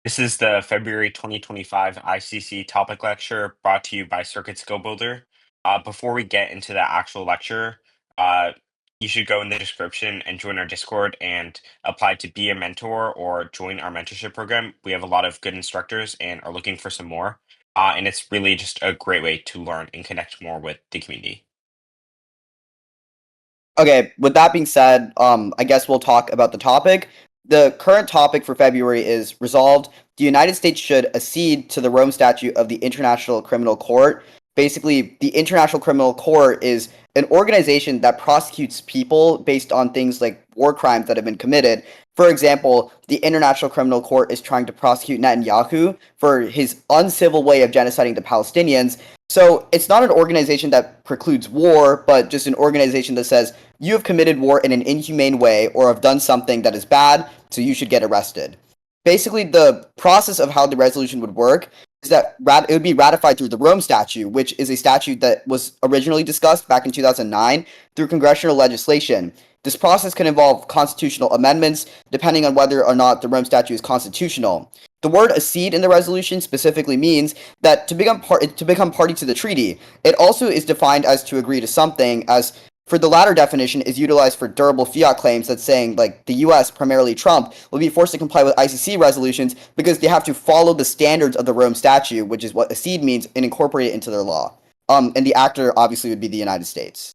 This is the February 2025 ICC topic lecture brought to you by Circuit Skill Builder. Before we get into the actual lecture, uh, you should go in the description and join our Discord and apply to be a mentor or join our mentorship program. We have a lot of good instructors and are looking for some more. And it's really just a great way to learn and connect more with the community. Okay, with that being said, I guess we'll talk about the topic. The current topic for February is resolved. The United States should accede to the Rome Statute of the International Criminal Court. Basically, the International Criminal Court is an organization that prosecutes people based on things like war crimes that have been committed. For example, the International Criminal Court is trying to prosecute Netanyahu for his uncivil way of genociding the Palestinians. So it's not an organization that precludes war, but just an organization that says you have committed war in an inhumane way or have done something that is bad, so you should get arrested. Basically, the process of how the resolution would work is that it would be ratified through the Rome Statute, which is a statute that was originally discussed back in 2009 through congressional legislation. This process can involve constitutional amendments, depending on whether or not the Rome Statute is constitutional. The word accede in the resolution specifically means that to become party to the treaty, it also is defined as to agree to something, as for the latter definition is utilized for durable fiat claims that's saying like the US, primarily Trump, will be forced to comply with ICC resolutions because they have to follow the standards of the Rome Statute, which is what accede means, and incorporate it into their law. And the actor obviously would be the United States.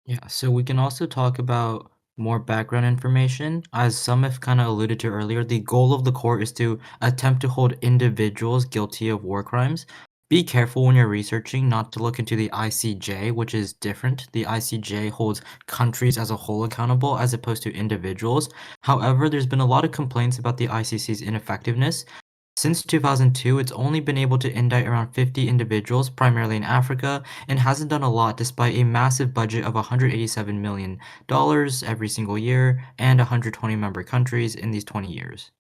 Yeah, so we can also talk about more background information. As Sumith kind of alluded to earlier, the goal of the court is to attempt to hold individuals guilty of war crimes. Be careful when you're researching not to look into the ICJ, which is different. The ICJ holds countries as a whole accountable as opposed to individuals. However, there's been a lot of complaints about the ICC's ineffectiveness. Since 2002, it's only been able to indict around 50 individuals, primarily in Africa, and hasn't done a lot despite a massive budget of $187 million every single year and 120 member countries in these 20 years.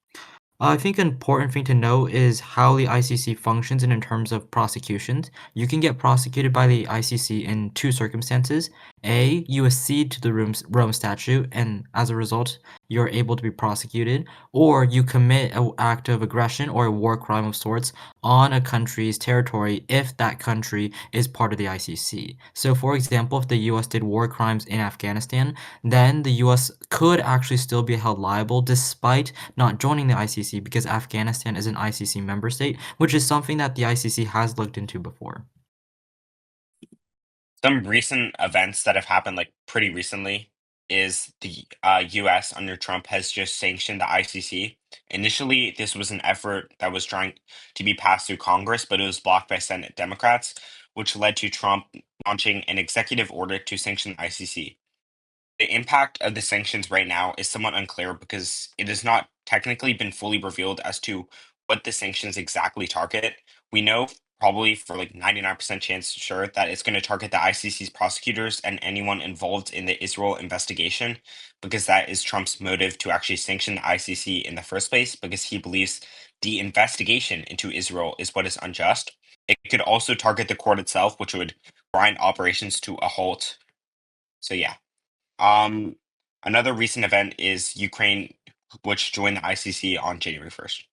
I think an important thing to note is how the ICC functions in terms of prosecutions. You can get prosecuted by the ICC in two circumstances. A, you accede to the Rome Statute, and as a result, you're able to be prosecuted, or you commit an act of aggression or a war crime of sorts on a country's territory if that country is part of the ICC. So, for example, if the US did war crimes in Afghanistan, then the US could actually still be held liable despite not joining the ICC because Afghanistan is an ICC member state, which is something that the ICC has looked into before. Some recent events that have happened like pretty recently is the US under Trump has just sanctioned the ICC. Initially, this was an effort that was trying to be passed through Congress, but it was blocked by Senate Democrats, which led to Trump launching an executive order to sanction the ICC. The impact of the sanctions right now is somewhat unclear because it has not technically been fully revealed as to what the sanctions exactly target. We know probably for like 99% chance sure that it's going to target the ICC's prosecutors and anyone involved in the Israel investigation because that is Trump's motive to actually sanction the ICC in the first place because he believes the investigation into Israel is what is unjust. It could also target the court itself, which would grind operations to a halt. So yeah. Um, Another recent event is Ukraine, which joined the ICC on January 1st.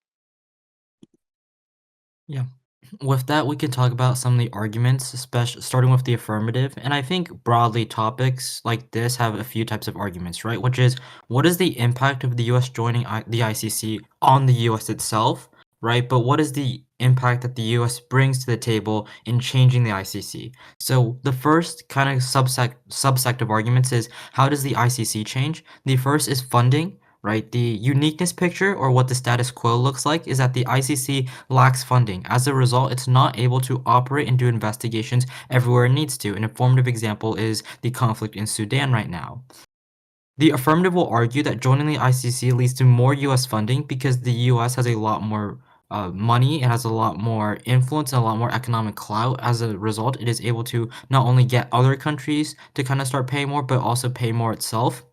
Yeah. With that, we can talk about some of the arguments, especially starting with the affirmative. And I think broadly topics like this have a few types of arguments, right? Which is what is the impact of the US joining the ICC on the US itself, right? But what is the impact that the US brings to the table in changing the ICC? So the first kind of subsect of arguments is how does the ICC change? The first is funding. Right, the uniqueness picture or what the status quo looks like is that the ICC lacks funding. As a result, it's not able to operate and do investigations everywhere it needs to. An informative example is the conflict in Sudan right now. The affirmative will argue that joining the ICC leads to more US funding because the US has a lot more money, it has a lot more influence and a lot more economic clout. As a result, it is able to not only get other countries to kind of start paying more, but also pay more itself.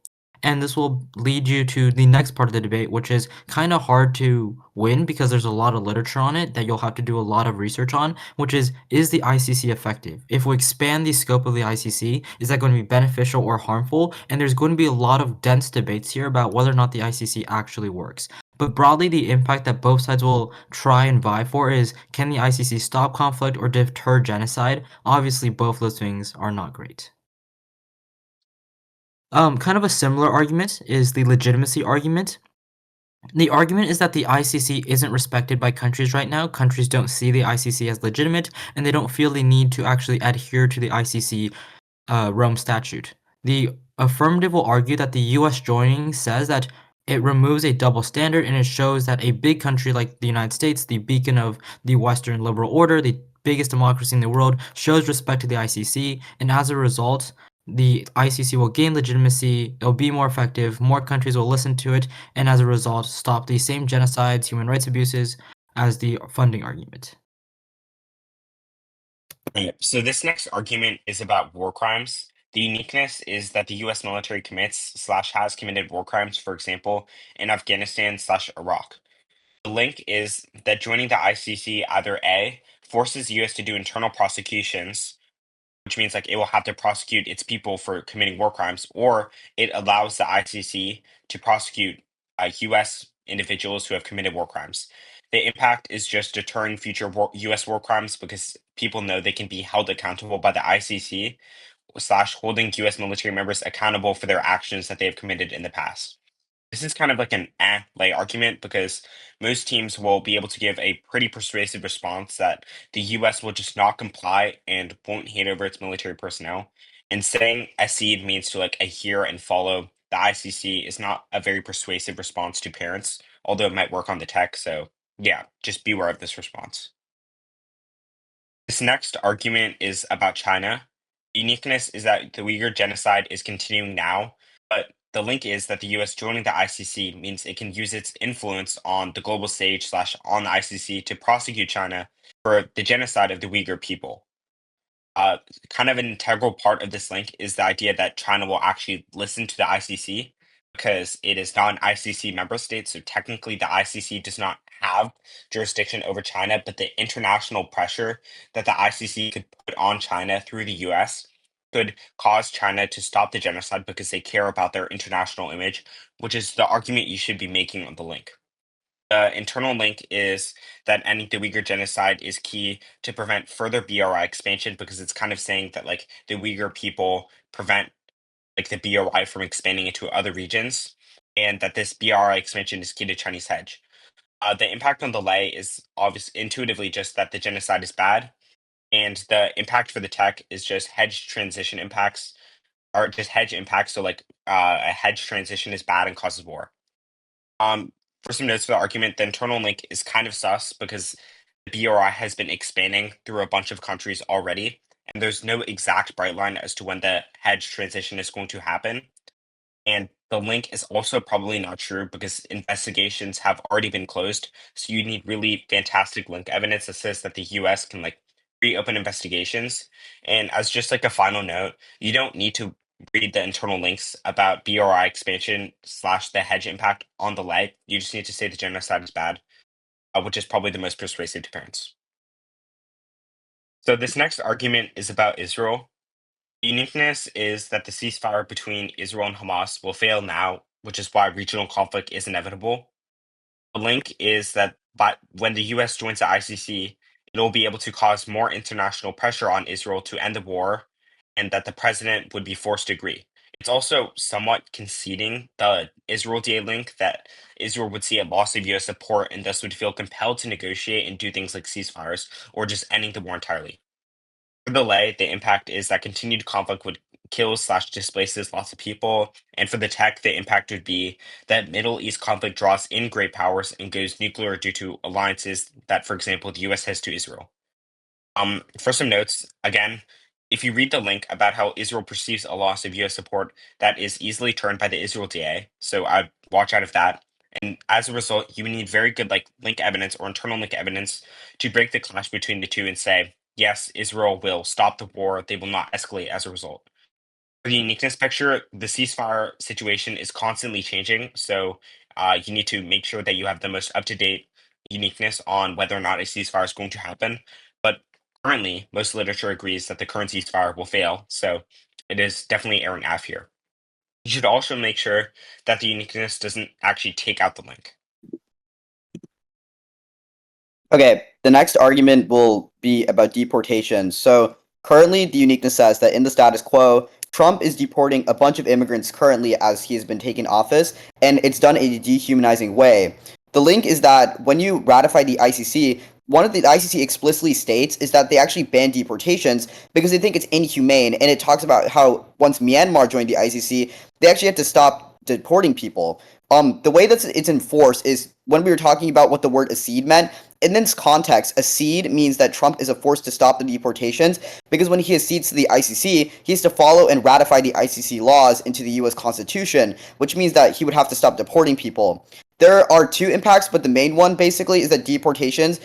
And this will lead you to the next part of the debate, which is kind of hard to win because there's a lot of literature on it that you'll have to do a lot of research on, which is the ICC effective? If we expand the scope of the ICC, is that going to be beneficial or harmful? And there's going to be a lot of dense debates here about whether or not the ICC actually works. But broadly, the impact that both sides will try and vie for is, can the ICC stop conflict or deter genocide? Obviously, both those things are not great. Kind of a similar argument is the legitimacy argument. The argument is that the ICC isn't respected by countries right now. Countries don't see the ICC as legitimate, and they don't feel the need to actually adhere to the ICC Rome Statute. The affirmative will argue that the US joining says that it removes a double standard and it shows that a big country like the United States, the beacon of the Western liberal order, the biggest democracy in the world, shows respect to the ICC, and as a result, the ICC will gain legitimacy, it'll be more effective, more countries will listen to it, and as a result, stop the same genocides, human rights abuses as the funding argument. Right. So this next argument is about war crimes. The uniqueness is that the US military commits slash has committed war crimes, for example, in Afghanistan slash Iraq. The link is that joining the ICC either A, forces the US to do internal prosecutions, which means like it will have to prosecute its people for committing war crimes, or it allows the ICC to prosecute US individuals who have committed war crimes. The impact is just deterring future US war crimes because people know they can be held accountable by the ICC slash holding US military members accountable for their actions that they have committed in the past. This is kind of like an lay argument because most teams will be able to give a pretty persuasive response that the US will just not comply and won't hand over its military personnel. And saying accede means to like adhere and follow the ICC is not a very persuasive response to parents, although it might work on the tech. So yeah, just beware of this response. This next argument is about China. The uniqueness is that the Uyghur genocide is continuing now, but the link is that the US joining the ICC means it can use its influence on the global stage slash on the ICC to prosecute China for the genocide of the Uyghur people. uh, Kind of an integral part of this link is the idea that China will actually listen to the ICC because it is not an ICC member state. So technically, the ICC does not have jurisdiction over China, but the international pressure that the ICC could put on China through the US could cause China to stop the genocide because they care about their international image, which is the argument you should be making on the link. The internal link is that ending the Uyghur genocide is key to prevent further BRI expansion because it's kind of saying that like the Uyghur people prevent like the BRI from expanding into other regions, and that this BRI expansion is key to Chinese hedge. The impact on the lay is obvious intuitively just that the genocide is bad, and the impact for the tech is just hedge transition impacts or just hedge impacts. So like a hedge transition is bad and causes war. Um, for some notes for the argument, the internal link is kind of sus because the BRI has been expanding through a bunch of countries already, and there's no exact bright line as to when the hedge transition is going to happen. And the link is also probably not true because investigations have already been closed. So you need really fantastic link evidence that says that the US can like reopen investigations. And as just like a final note, you don't need to read the internal links about BRI expansion slash the hedge impact on the leg. You just need to say the genocide is bad, which is probably the most persuasive to parents. So this next argument is about Israel. The uniqueness is that the ceasefire between Israel and Hamas will fail now, which is why regional conflict is inevitable. The link is that when the US joins the ICC, it will be able to cause more international pressure on Israel to end the war, and that the president would be forced to agree. It's also somewhat conceding the Israel DA link that Israel would see a loss of US support and thus would feel compelled to negotiate and do things like ceasefires or just ending the war entirely. For the lay, the impact is that continued conflict would kill slash displaces lots of people. And for the tech, the impact would be that Middle East conflict draws in great powers and goes nuclear due to alliances that, for example, the US has to Israel. For some notes, again, if you read the link about how Israel perceives a loss of US support, that is easily turned by the Israel DA. So I watch out of that. And as a result, you need very good like link evidence or internal link evidence to break the clash between the two and say, yes, Israel will stop the war. They will not escalate as a result. For the uniqueness picture, the ceasefire situation is constantly changing, so you need to make sure that you have the most up-to-date uniqueness on whether or not a ceasefire is going to happen. But currently, most literature agrees that the current ceasefire will fail, so it is definitely erring F here. You should also make sure that the uniqueness doesn't actually take out the link. Okay, the next argument will be about deportation. So currently, the uniqueness says that in the status quo, Trump is deporting a bunch of immigrants currently as he has been taking office, and it's done in a dehumanizing way. The link is that when you ratify the ICC, one of the ICC explicitly states is that they actually ban deportations because they think it's inhumane, and it talks about how once Myanmar joined the ICC, they actually had to stop deporting people. The way that it's enforced is when we were talking about what the word accede meant. In this context, accede means that Trump is a force to stop the deportations because when he accedes to the ICC, he has to follow and ratify the ICC laws into the U.S. Constitution, which means that he would have to stop deporting people. There are two impacts, but the main one basically is that deportations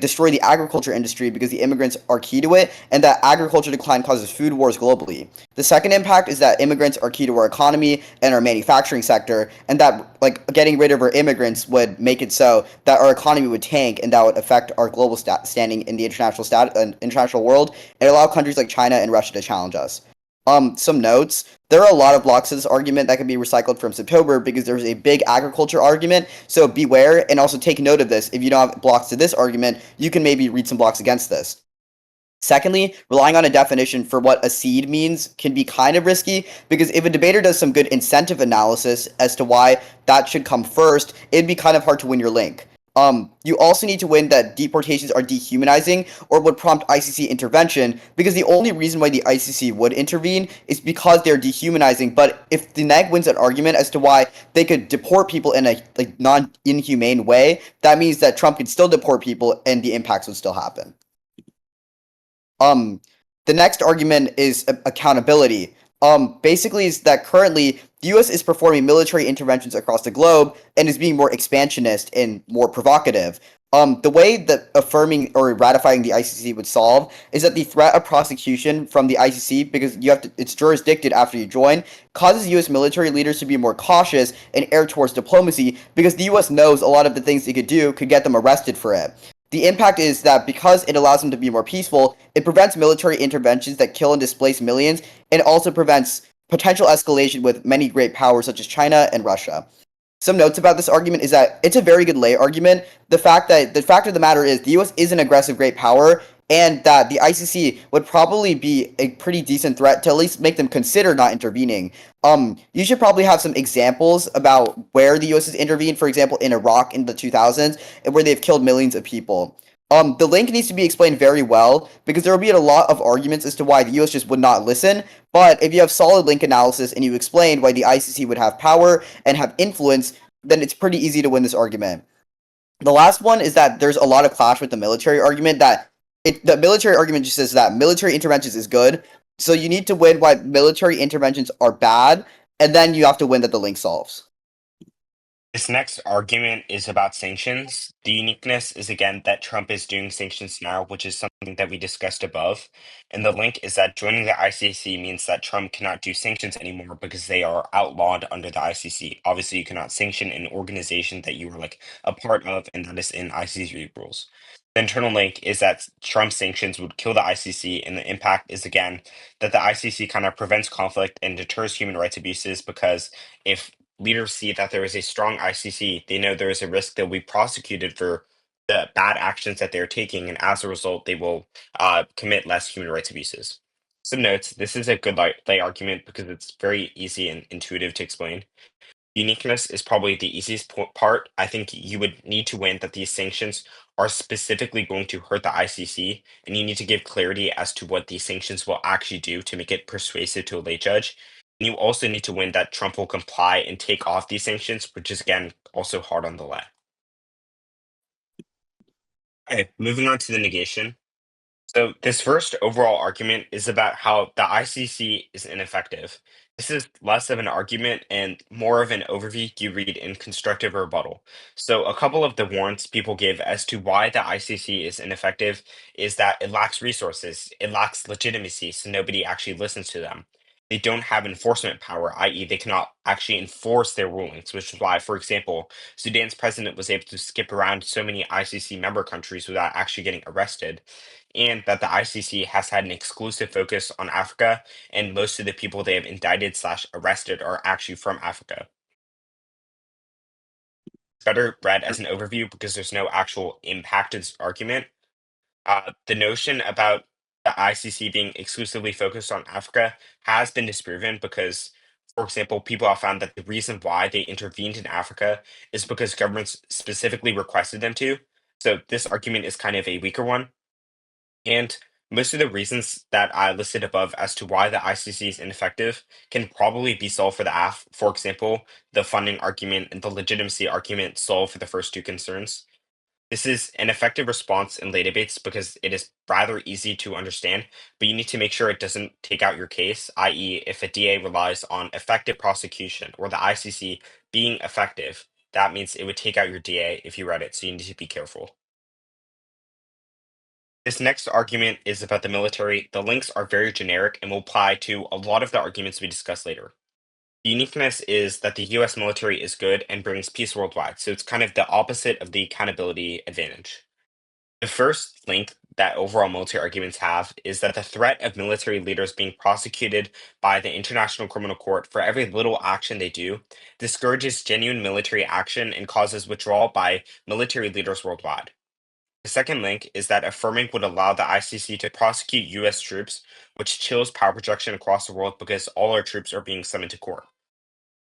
destroy the agriculture industry because the immigrants are key to it, and that agriculture decline causes food wars globally. The second impact is that immigrants are key to our economy and our manufacturing sector, and that getting rid of our immigrants would make it so that our economy would tank, and that would affect our global standing in the international world, and allow countries like China and Russia to challenge us. Some notes. There are a lot of blocks to this argument that can be recycled from Septober because there's a big agriculture argument, so beware and also take note of this. If you don't have blocks to this argument, you can maybe read some blocks against this. Secondly, relying on a definition for what accede means can be kind of risky because if a debater does some good incentive analysis as to why that should come first, it'd be kind of hard to win your link. You also need to win that deportations are dehumanizing or would prompt ICC intervention because the only reason why the ICC would intervene is because they're dehumanizing. But if the neg wins an argument as to why they could deport people in a non-inhumane way, that means that Trump could still deport people and the impacts would still happen. Um, the next argument is accountability. Basically, is that currently the U.S. is performing military interventions across the globe and is being more expansionist and more provocative. The way that affirming or ratifying the ICC would solve is that the threat of prosecution from the ICC, because it's jurisdicted after you join, causes U.S. military leaders to be more cautious and err towards diplomacy because the U.S. knows a lot of the things they could do could get them arrested for it. The impact is that because it allows them to be more peaceful, it prevents military interventions that kill and displace millions, and also prevents potential escalation with many great powers such as China and Russia. Some notes about this argument is that it's a very good lay argument. The fact of the matter is the US is an aggressive great power, and that the ICC would probably be a pretty decent threat to at least make them consider not intervening. You should probably have some examples about where the US has intervened, for example, in Iraq in the 2000s, and where they've killed millions of people. The link needs to be explained very well because there will be a lot of arguments as to why the US just would not listen. But if you have solid link analysis and you explain why the ICC would have power and have influence, then it's pretty easy to win this argument. The last one is that there's a lot of clash with the military argument the military argument just says that military interventions is good. So you need to win why military interventions are bad, and then you have to win that the link solves. This next argument is about sanctions. The uniqueness is again that Trump is doing sanctions now, which is something that we discussed above. And the link is that joining the ICC means that Trump cannot do sanctions anymore because they are outlawed under the ICC. Obviously, you cannot sanction an organization that you were like a part of, and that is in ICC rules. The internal link is that Trump sanctions would kill the ICC, and the impact is again that the ICC kind of prevents conflict and deters human rights abuses because if leaders see that there is a strong ICC, they know there is a risk they'll be prosecuted for the bad actions that they're taking, and as a result, they will commit less human rights abuses. Some notes: this is a good lay argument because it's very easy and intuitive to explain. Uniqueness is probably the easiest part. I think you would need to win that these sanctions are specifically going to hurt the ICC, and you need to give clarity as to what these sanctions will actually do to make it persuasive to a lay judge. And you also need to win that Trump will comply and take off these sanctions, which is again also hard on the left. Okay, moving on to the negation. So this first overall argument is about how the ICC is ineffective. This is less of an argument and more of an overview you read in constructive rebuttal. So a couple of the warrants people give as to why the ICC is ineffective is that it lacks resources, it lacks legitimacy, so nobody actually listens to them. they don't have enforcement power, i.e., they cannot actually enforce their rulings, which is why, for example, Sudan's president was able to skip around so many ICC member countries without actually getting arrested, and that the ICC has had an exclusive focus on Africa, and most of the people they have indicted slash arrested are actually from Africa. Better read as an overview because there's no actual impact to this argument. The notion about the ICC being exclusively focused on Africa has been disproven because, for example, people have found that the reason why they intervened in Africa is because governments specifically requested them to. So this argument is kind of a weaker one. And most of the reasons that I listed above as to why the ICC is ineffective can probably be solved for the AF. For example, the funding argument and the legitimacy argument solve for the first two concerns. This is an effective response in lay debates because it is rather easy to understand, but you need to make sure it doesn't take out your case, i.e., if a DA relies on effective prosecution or the ICC being effective, that means it would take out your DA if you read it, so you need to be careful. This next argument is about the military. The links are very generic and will apply to a lot of the arguments we discuss later. The uniqueness is that the US military is good and brings peace worldwide, so it's kind of the opposite of the accountability advantage. The first link that overall military arguments have is that the threat of military leaders being prosecuted by the International Criminal Court for every little action they do discourages genuine military action and causes withdrawal by military leaders worldwide. The second link is that affirming would allow the ICC to prosecute US troops, which chills power projection across the world because all our troops are being summoned to court.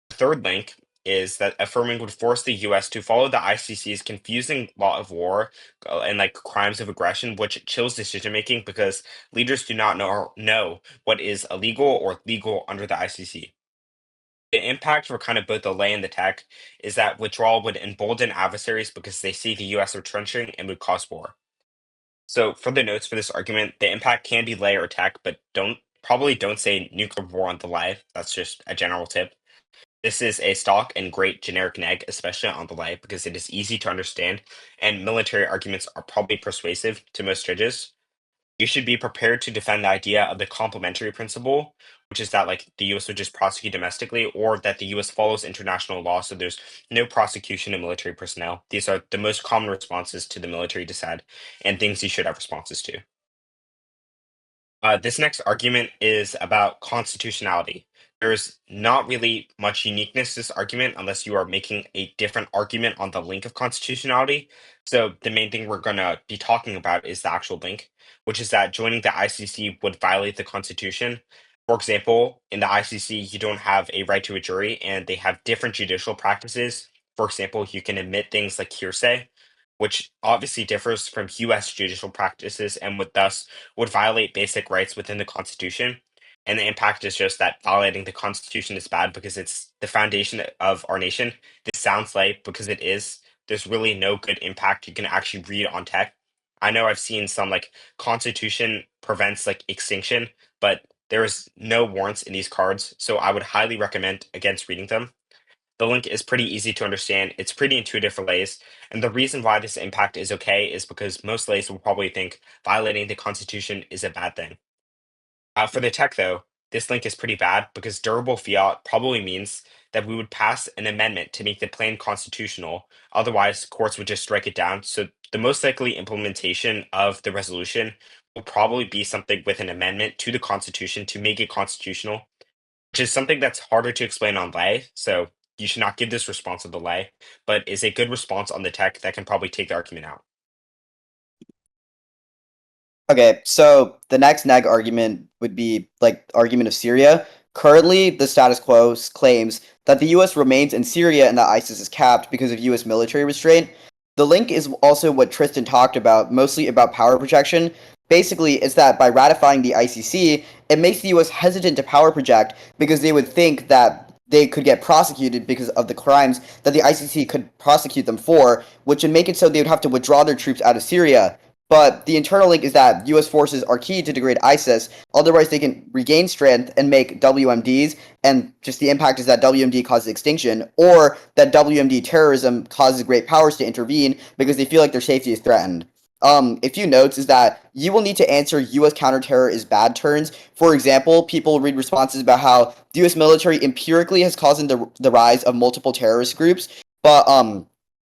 The third link is that affirming would force the US to follow the ICC's confusing law of war and like crimes of aggression, which chills decision making because leaders do not know what is illegal or legal under the ICC. The impact for kind of both the lay and the tech is that withdrawal would embolden adversaries because they see the US retrenching and would cause war. So for the notes for this argument, the impact can be lay or tech, but don't say nuclear war on the lay. That's just a general tip. This is a stock and great generic neg, especially on the lay, because it is easy to understand, and military arguments are probably persuasive to most judges. You should be prepared to defend the idea of the complementary principle, which is that like the US would just prosecute domestically, or that the US follows international law, so there's no prosecution of military personnel. These are the most common responses to the military dissent, and things you should have responses to. This next argument is about constitutionality. There's not really much uniqueness to this argument unless you are making a different argument on the link of constitutionality. So the main thing we're going to be talking about is the actual link, which is that joining the ICC would violate the Constitution. For example, in the ICC, you don't have a right to a jury, and they have different judicial practices. For example, you can admit things like hearsay, which obviously differs from US judicial practices and would thus would violate basic rights within the Constitution. And the impact is just that violating the Constitution is bad because it's the foundation of our nation. This sounds like because it is. There's really no good impact you can actually read on tech. I know I've seen some like Constitution prevents like extinction, but there is no warrants in these cards, so I would highly recommend against reading them. The link is pretty easy to understand. It's pretty intuitive for lays. And the reason why this impact is okay is because most lays will probably think violating the Constitution is a bad thing. For the tech, though, this link is pretty bad because durable fiat probably means that we would pass an amendment to make the plan constitutional. Otherwise, courts would just strike it down. So the most likely implementation of the resolution will probably be something with an amendment to the Constitution to make it constitutional, which is something that's harder to explain on lay. So you should not give this response on the lay, but is a good response on the tech that can probably take the argument out. Okay, so the next neg argument would be like argument of Syria. Currently, the status quo claims that the U.S. remains in Syria and that ISIS is capped because of U.S. military restraint. The link is also what Tristan talked about, mostly about power projection. Basically, it's that by ratifying the ICC, it makes the U.S. hesitant to power project because they would think that they could get prosecuted because of the crimes that the ICC could prosecute them for, which would make it so they would have to withdraw their troops out of Syria. But the internal link is that U.S. forces are key to degrade ISIS, otherwise they can regain strength and make WMDs, and just the impact is that WMD causes extinction, or that WMD terrorism causes great powers to intervene because they feel like their safety is threatened. a few notes is that you will need to answer U.S. counterterror is bad turns. For example, people read responses about how the U.S. military empirically has caused the rise of multiple terrorist groups, but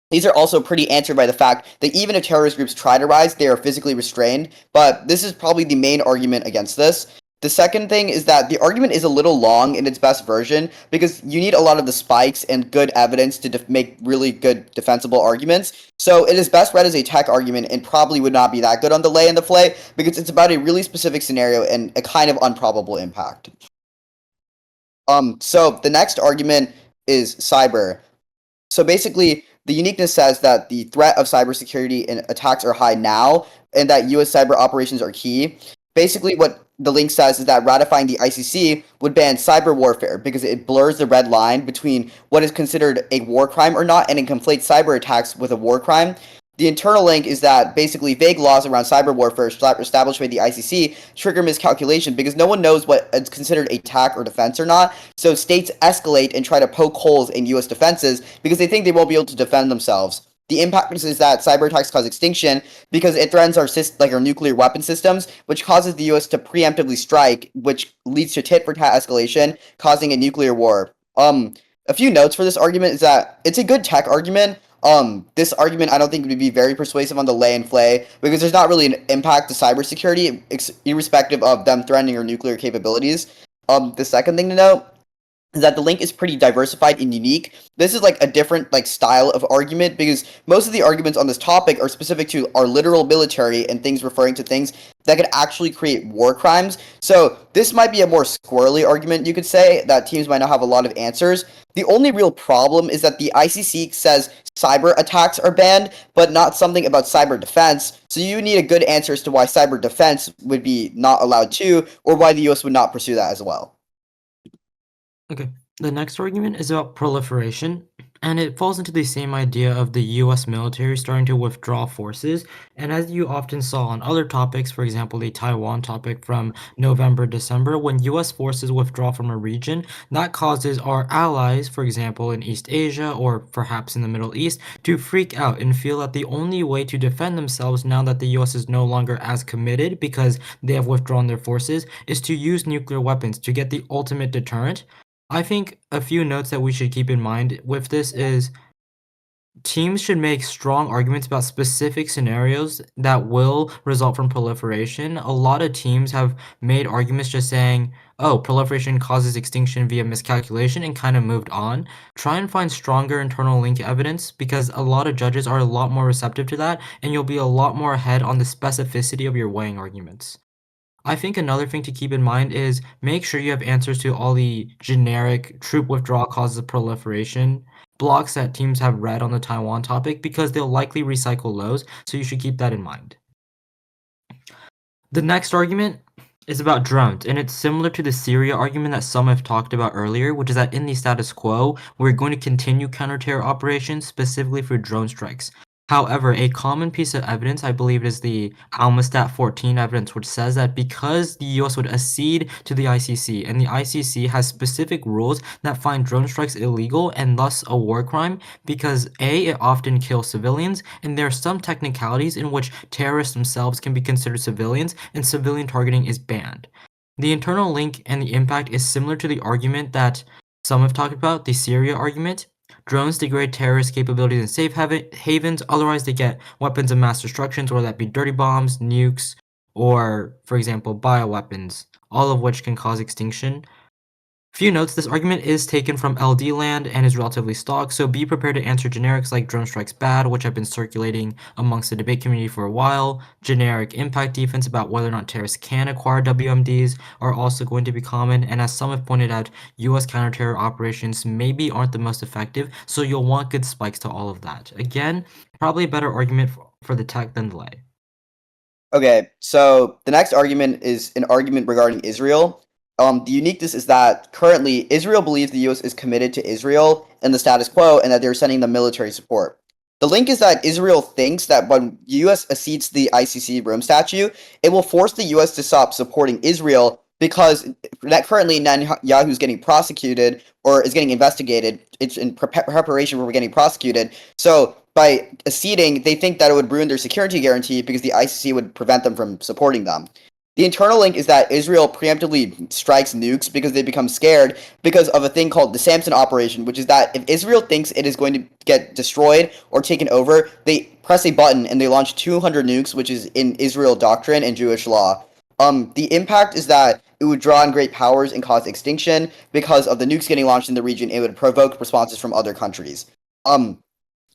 these are also pretty answered by the fact that even if terrorist groups try to rise, they are physically restrained. But this is probably the main argument against this. The second thing is that the argument is a little long in its best version because you need a lot of the spikes and good evidence to make really good defensible arguments. So it is best read as a tech argument and probably would not be that good on the lay and the flay because it's about a really specific scenario and a kind of improbable impact. So the next argument is cyber. So basically, the uniqueness says that the threat of cybersecurity and attacks are high now, and that U.S. cyber operations are key. Basically, what the link says is that ratifying the ICC would ban cyber warfare because it blurs the red line between what is considered a war crime or not, and it conflates cyber attacks with a war crime. The internal link is that basically vague laws around cyber warfare established by the ICC trigger miscalculation because no one knows what is considered attack or defense or not. So states escalate and try to poke holes in U.S. defenses because they think they won't be able to defend themselves. The impact is that cyber attacks cause extinction because it threatens our nuclear weapon systems, which causes the U.S. to preemptively strike, which leads to tit-for-tat escalation, causing a nuclear war. A few notes for this argument is that it's a good tech argument. This argument I don't think would be very persuasive on the lay and flay because there's not really an impact to cybersecurity, irrespective of them threatening our nuclear capabilities. The second thing to note is that the link is pretty diversified and unique. This is like a different style of argument because most of the arguments on this topic are specific to our literal military and things referring to things that could actually create war crimes. So this might be a more squirrely argument, you could say, that teams might not have a lot of answers. The only real problem is that the ICC says cyber attacks are banned, but not something about cyber defense. So you need a good answer as to why cyber defense would be not allowed too, or why the US would not pursue that as well. Okay, the next argument is about proliferation, and it falls into the same idea of the US military starting to withdraw forces. And as you often saw on other topics, for example, the Taiwan topic from November, December, when US forces withdraw from a region, that causes our allies, for example, in East Asia or perhaps in the Middle East, to freak out and feel that the only way to defend themselves now that the US is no longer as committed because they have withdrawn their forces is to use nuclear weapons to get the ultimate deterrent. I think a few notes that we should keep in mind with this is teams should make strong arguments about specific scenarios that will result from proliferation. A lot of teams have made arguments just saying, oh, proliferation causes extinction via miscalculation and kind of moved on. Try and find stronger internal link evidence because a lot of judges are a lot more receptive to that and you'll be a lot more ahead on the specificity of your weighing arguments. I think another thing to keep in mind is make sure you have answers to all the generic troop withdrawal causes of proliferation blocks that teams have read on the Taiwan topic because they'll likely recycle those, so you should keep that in mind. The next argument is about drones, and it's similar to the Syria argument that some have talked about earlier, which is that in the status quo, we're going to continue counter-terror operations specifically for drone strikes. However, a common piece of evidence, I believe it is the Almastat 14 evidence, which says that because the US would accede to the ICC, and the ICC has specific rules that find drone strikes illegal and thus a war crime, because A, it often kills civilians, and there are some technicalities in which terrorists themselves can be considered civilians, and civilian targeting is banned. The internal link and the impact is similar to the argument that some have talked about, the Syria argument. Drones degrade terrorist capabilities in safe havens, otherwise they get weapons of mass destruction, whether that be dirty bombs, nukes, or, for example, bioweapons, all of which can cause extinction. Few notes, this argument is taken from LD land and is relatively stock, so be prepared to answer generics like drone strikes bad, which have been circulating amongst the debate community for a while. Generic impact defense about whether or not terrorists can acquire WMDs are also going to be common, and as some have pointed out, US counterterror operations maybe aren't the most effective, so you'll want good spikes to all of that. Again, probably a better argument for the tech than the lay. Okay, so the next argument is an argument regarding Israel. The uniqueness is that currently Israel believes the U.S. is committed to Israel and the status quo and that they're sending them military support. The link is that Israel thinks that when the U.S. accedes to the ICC Rome Statute, it will force the U.S. to stop supporting Israel because that currently Netanyahu is getting prosecuted or is getting investigated. It's in preparation for getting prosecuted. So by acceding, they think that it would ruin their security guarantee because the ICC would prevent them from supporting them. The internal link is that Israel preemptively strikes nukes because they become scared because of a thing called the Samson operation, which is that if Israel thinks it is going to get destroyed or taken over, they press a button and they launch 200 nukes, which is in Israel doctrine and Jewish law. The impact is that it would draw in great powers and cause extinction because of the nukes getting launched in the region. It would provoke responses from other countries.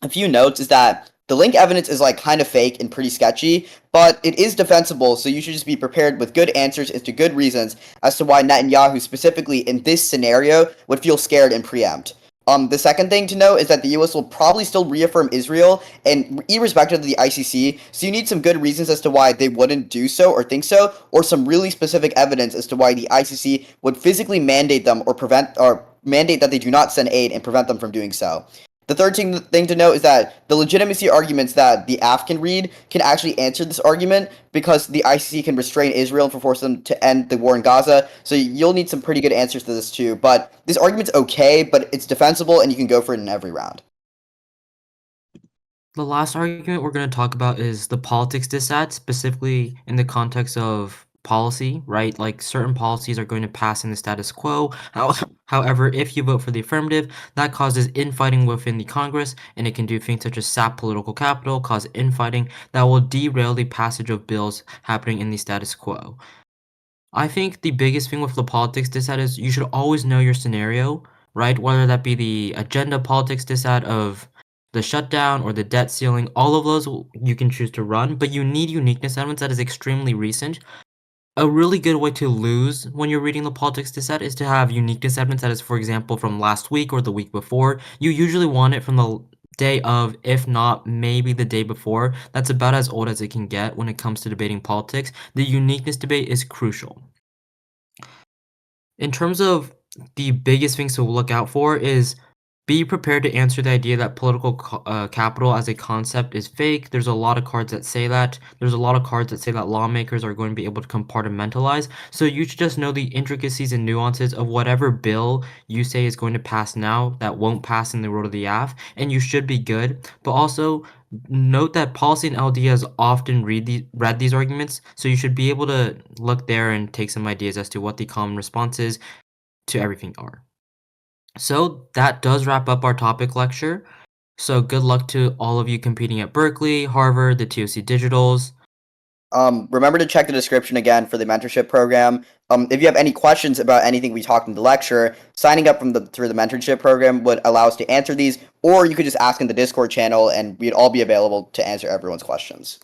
A few notes is that the link evidence is like kind of fake and pretty sketchy, but it is defensible, so you should just be prepared with good answers as to good reasons as to why Netanyahu specifically in this scenario would feel scared and preempt. The second thing to note is that the US will probably still reaffirm Israel and irrespective of the ICC, so you need some good reasons as to why they wouldn't do so or think so, or some really specific evidence as to why the ICC would physically mandate them or prevent or mandate that they do not send aid and prevent them from doing so. The third thing to note is that the legitimacy arguments that the AF can read can actually answer this argument because the ICC can restrain Israel and force them to end the war in Gaza. So you'll need some pretty good answers to this too. But this argument's okay, but it's defensible and you can go for it in every round. The last argument we're going to talk about is the politics dissat, specifically in the context of policy, right? Like certain policies are going to pass in the status quo. However, if you vote for the affirmative, that causes infighting within the Congress, and it can do things such as sap political capital, cause infighting that will derail the passage of bills happening in the status quo. I think the biggest thing with the politics dissat is you should always know your scenario, right? Whether that be the agenda politics dissat of the shutdown or the debt ceiling, all of those you can choose to run, but you need uniqueness evidence that is extremely recent. A really good way to lose when you're reading the politics dissat is to have uniqueness evidence that is, for example, from last week or the week before. You usually want it from the day of, if not maybe the day before. That's about as old as it can get when it comes to debating politics. The uniqueness debate is crucial. In terms of the biggest things to look out for is be prepared to answer the idea that political capital as a concept is fake. There's a lot of cards that say that. There's a lot of cards that say that lawmakers are going to be able to compartmentalize. So you should just know the intricacies and nuances of whatever bill you say is going to pass now that won't pass in the road of the AF, and you should be good. But also note that policy and LD has often read these arguments, so you should be able to look there and take some ideas as to what the common responses to everything are. So that does wrap up our topic lecture. So good luck to all of you competing at Berkeley, Harvard, the TOC Digitals. Remember to check the description again for the mentorship program. If you have any questions about anything we talked in the lecture, signing up through the mentorship program would allow us to answer these, or you could just ask in the Discord channel and we'd all be available to answer everyone's questions.